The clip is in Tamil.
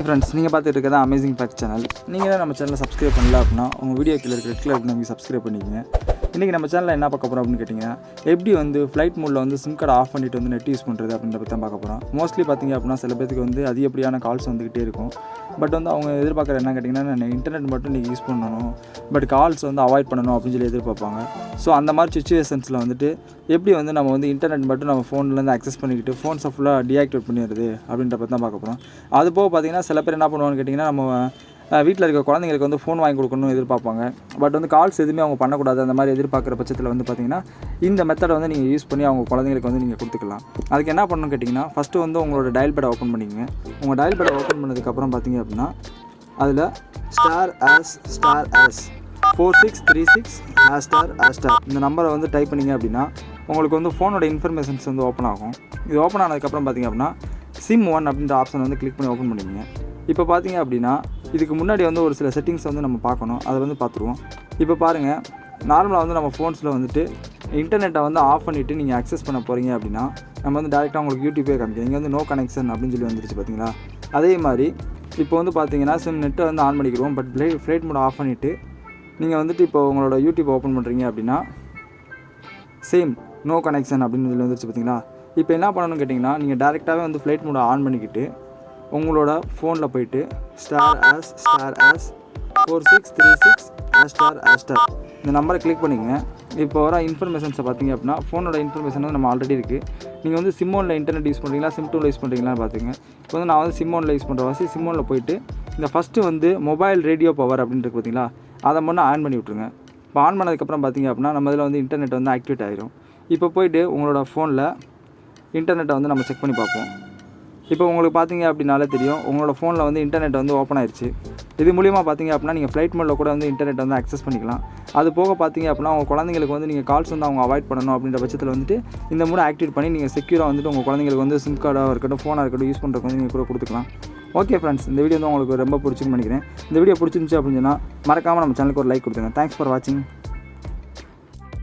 ஃப்ரெண்ட்ஸ், நீங்கள் பார்த்துட்டு இருக்கிறது அமேசிங் ஃபேக்ட் சேனல். நீங்கள் தான் நம்ம சேனலை சப்ஸ்கிரைப் பண்ணல அப்படின்னா உங்கள் வீடியோ கீழே இருக்கிற கிளிக் நீங்கள் சப்ஸ்கிரைப் பண்ணிக்கோங்க. இன்றைக்கி நம்ம சேனலில் என்ன பார்க்க போகிறோம் அப்படின்னு கேட்டிங்கன்னா, எப்படி வந்து ஃப்ளைட் மோடில் வந்து சிம் கார்டு ஆஃப் பண்ணிவிட்டு வந்து நெட் யூஸ் பண்ணுறது அப்படின்றத பற்றி தான் பார்க்க போகிறோம். மோஸ்ட்லி பார்த்திங்க அப்படின்னா சில பேருக்கு வந்து அதிகப்படியான கால்ஸ் வந்துக்கிட்டே இருக்கும். பட் வந்து அவங்க எதிர்பார்க்குற என்ன கேட்டிங்கன்னா, நான் இன்டர்நெட் மட்டும் நீங்கள் யூஸ் பண்ணணும், பட் கால்ஸ் வந்து அவாய்ட் பண்ணணும் அப்படின்னு சொல்லி எதிர்பார்ப்பாங்க. ஸோ அந்த மாதிரி சுச்சுவேஷன்ஸில் வந்துட்டு எப்படி வந்து நம்ம வந்து இன்டர்நெட் மட்டும் நம்ம ஃபோன்லேருந்து அக்சஸ் பண்ணிக்கிட்டு ஃபோன்ஸை ஃபுல்லாக டீஆக்டிவேட் பண்ணிடுறது அப்படின்ற பற்றி தான் பார்க்க போகிறோம். அது போக பார்த்திங்கன்னா சில பேர் என்ன பண்ணுவாங்கன்னு கேட்டிங்கன்னா, நம்ம வீட்டில் இருக்க குழந்தைங்களுக்கு வந்து ஃபோன் வாங்கி கொடுக்கணும்னு எதிர்பார்ப்பாங்க. பட் வந்து கால்ஸ் எதுவுமே அவங்க பண்ணக்கூடாது. அந்த மாதிரி எதிர்பார்க்குற பட்சத்தில் வந்து பார்த்திங்கன்னா இந்த மெத்தடை வந்து நீங்கள் யூஸ் பண்ணி அவங்க குழந்தைங்களுக்கு வந்து நீங்கள் கொடுத்துக்கலாம். அதுக்கு என்ன பண்ணணும்னு கேட்டிங்கன்னா, ஃபஸ்ட்டு வந்து உங்களோட டயல் பேடை ஓப்பன் பண்ணிக்கங்க. உங்கள் டயல் பேடை ஓப்பன் பண்ணதுக்கப்புறம் பார்த்திங்க அப்படின்னா அதில் ***** 4636 # இந்த நம்பரை வந்து டைப் பண்ணிங்க அப்படின்னா உங்களுக்கு வந்து ஃபோனோட இன்ஃபர்மேஷன்ஸ் வந்து ஓப்பன் ஆகும். இது ஓப்பன் ஆனதுக்கப்புறம் பார்த்திங்க அப்படின்னா SIM1 அப்படின்ற ஆப்ஷன் வந்து கிளிக் பண்ணி ஓப்பன் பண்ணிக்கங்க. இப்போ பார்த்திங்க அப்படின்னா இதுக்கு முன்னாடி வந்து ஒரு சில செட்டிங்ஸ் வந்து நம்ம பார்க்கணும். அதை வந்து பார்த்துருவோம். இப்போ பாருங்கள், நார்மலாக வந்து நம்ம ஃபோன்ஸில் வந்துட்டு இன்டர்நெட்டை வந்து ஆஃப் பண்ணிவிட்டு நீங்கள் அக்சஸ் பண்ண போகிறீங்க அப்படின்னா நம்ம வந்து டேரெக்டாக உங்களுக்கு யூடியூபே காமிக்கும். இங்கே வந்து நோ கனெக்ஷன் அப்படின்னு சொல்லி வந்துருச்சு பார்த்தீங்களா. அதே மாதிரி இப்போ வந்து பார்த்தீங்கன்னா நெட்டை வந்து ஆன் பண்ணிக்கிறோம். பட் ஃப்ளைட் மோட் ஆஃப் பண்ணிவிட்டு நீங்கள் வந்துட்டு இப்போ உங்களோட யூடியூப் ஓப்பன் பண்ணுறீங்க அப்படின்னா சேம் நோ கனெக்ஷன் அப்படின்னு சொல்லி வந்துருச்சு பார்த்தீங்களா. இப்போ என்ன பண்ணணும்னு கேட்டிங்கன்னா, நீங்கள் டேரெக்டாகவே வந்து ஃப்ளைட் மோடை ஆன் பண்ணிக்கிட்டு உங்களோட ஃபோனில் போய்ட்டு ****4636 # இந்த நம்பரை கிளிக் பண்ணிக்கங்க. இப்போ வர இன்ஃபர்மேஷன்ஸை பார்த்தீங்க அப்படின்னா ஃபோனோட இன்ஃபர்மேஷன் வந்து நம்ம ஆல்ரெடி இருக்குது. நீங்கள் வந்து SIM1 இன்டர்நெட் யூஸ் பண்ணுறீங்களா, SIM2 யூஸ் பண்ணுறீங்களான்னு பார்த்துங்க. இப்போ வந்து நான் வந்து SIM1 யூஸ் பண்ணுற வாசி SIM1 போய்ட்டு இந்த ஃபஸ்ட்டு வந்து மொபைல் ரேடியோ பவர் அப்படின்றது பார்த்தீங்களா, அதை மட்டும் ஆன் பண்ணி விட்ருங்க. இப்போ ஆன் பண்ணதுக்கப்புறம் பார்த்திங்க அப்படின்னா நம்ம இதில் வந்து இன்டர்நெட் வந்து ஆக்டிவேட் ஆகிரும். இப்போ போய்ட்டு உங்களோட ஃபோனில் இன்டர்நெட்டை வந்து நம்ம செக் பண்ணி பார்ப்போம். இப்போ உங்களுக்கு பார்த்தீங்க அப்படின்னாலே தெரியும், உங்களோட ஃபோனில் வந்து இன்டர்நெட் வந்து ஓப்பன் ஆயிடுச்சு. இது மூலிமா பார்த்தீங்க அப்படின்னா நீங்கள் ஃப்ளைட் மோடில் கூட வந்து இன்டர்நெட் வந்து அக்சஸ் பண்ணிக்கலாம். அது போக பார்த்தீங்க அப்படின்னா உங்கள் குழந்தைங்களுக்கு வந்து நீங்கள் கால்ஸ் வந்து அவங்க அவாய்ட் பண்ணணும் அப்படின்ற பட்சத்தில் வந்துட்டு இந்த மூணு ஆக்டிவேட் பண்ணி நீங்கள் செக்யூராக வந்துட்டு உங்கள் குழந்தைங்களுக்கு வந்து சிம் கார்டாக இருக்கட்டும், ஃபோனாக இருக்கட்டும் யூஸ் பண்ணுறதுக்கு வந்து நீங்கள் கூட கொடுத்துக்கலாம். ஓகே ஃப்ரெண்ட்ஸ், இந்த வீடியோ வந்து உங்களுக்கு ரொம்ப பிடிச்சின்னு நினைக்கிறேன். இந்த வீடியோ பிடிச்சிருந்துச்சு அப்படின்னு சொன்னால் மறக்காமல் நம்ம சேனலுக்கு ஒரு லைக் கொடுத்துங்க. தேங்க்ஸ் ஃபார் வாட்சிங்.